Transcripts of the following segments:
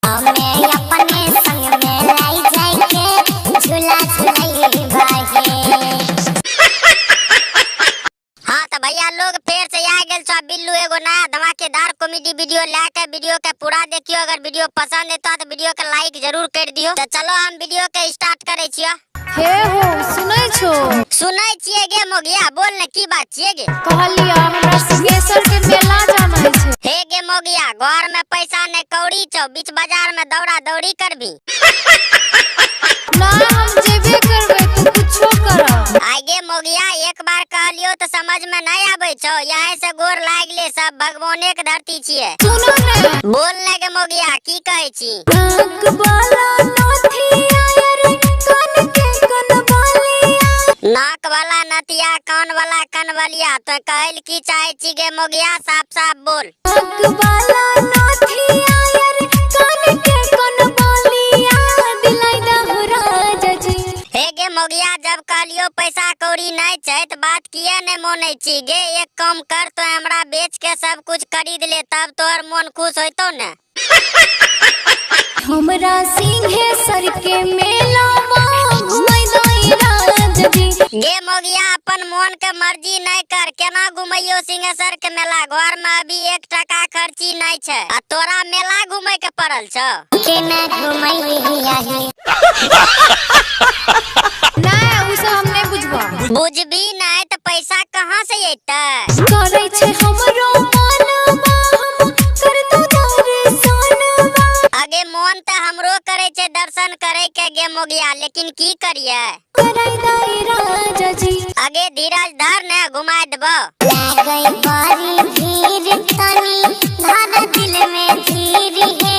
हमें अपने संग में लाई जाके झूला झूलाई बाहे। हाँ तो भैया लोग फिर से आ गए सब बिल्लू एगो नया धमाकेदार कॉमेडी वीडियो लेके वीडियो के पूरा देखियो। अगर वीडियो पसंद है तो वीडियो के लाइक जरूर कर दियो। तो चलो हम वीडियो के स्टार्ट करे छियो। हे हो सुनै छो? सुनै छिए गे मोगिया, बोल ने की बात छिए गे? कहलिया हमरा सिंहेश्वर के मेला जाना छै। हे गे मोगिया, घर में पैसा ने कौड़ी छौ, बीच बाजार में दौड़ा दौड़ी करबी। ना हम जेबे करबै, तू कुछो कर। आगे मोगिया एक बार कहलियो तो समझ में नहीं आबै छौ। यहीं से गोर लाग ले, सब भगवाने के धरती छिए। सुनो ने, बोल ने गे मोगिया की कहै छी? नाक वाला नथिया यार कान के कनवलिया। नाक वाला नथिया कान वाला कनवलिया, तो कहल की चाहे छी गे मोगिया, साफ साफ बोल। नाक वाला नथिया यार कान के कनवलिया दिलाई दहु राजा जी। हे गे मोगिया, जब कहलियो पैसा कौड़ी नहीं छै तो बात किए नहीं मानै छी गे? एक काम कर, तो हमरा बेच के सब कुछ खरीद ले, तब तोहर मन खुश होइतो ने। हमरा सिंहेश्वर के मेला घुमै दई राजा जी। गे मोगिया, अपन मन के मर्जी नहीं कर, केना घुमैयो सिंहेश्वर के मेला? घर में अभी 1 टका खर्ची नहीं छै, आ तोरा मेला घूमे के पड़ल छ। केना घुमैही नहीं उ सब हम नहीं बुझबा। बुझबी नहीं तो पैसा कहाँ से अइतै? करे छै हमरो मनवा, हम कर दो दर्शनवा। आगे मन तो हमरो करे छे दर्शन करे के गे मोगिया, लेकिन की करिए? कराई दई राजा जी। आगे धीरज धर ने, घुमा देबो। लागई बारी भीड़ तनी धाना दिल में धीर है।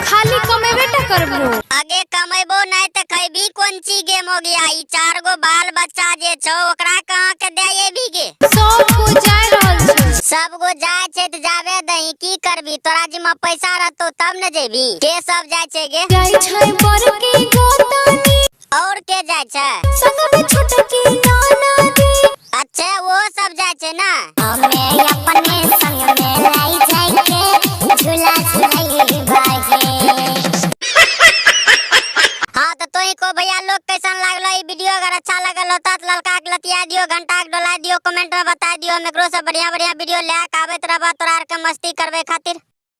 खाली कमेबे टा करबो। आगे कमेबो नहीं तो खैबी कोन चीज गे मोगिया? ई 4 गो बाल बच्चा जे छौ ओकरा कहाँ के देये भी गे? सब को जाय रहल छै। सब गो जाय छै त जावे दही, की करबी? तोरा जिम्मा पैसा रहतो तब न जेबी। के सब जाय छै गे? जाय छै बड़की गोतनी, और के जाय छै? संग में छोटकी ननदी। अच्छा वो सब जाय छै ना। हमें अपने संग में लाई जाके झूला झूलाई बाहे। हाँ तो तोही को भैया लोग कैसन लागलो ई वीडियो? अगर अच्छा लगल हो तो ललका के लतिया दियो, घंटा के डोला दियो, कमेंट में बता दियो। हम एकरो से बढ़िया बढ़िया वीडियो लेके आबैत रहबा तोरा आर के मस्ती करबे खातिर।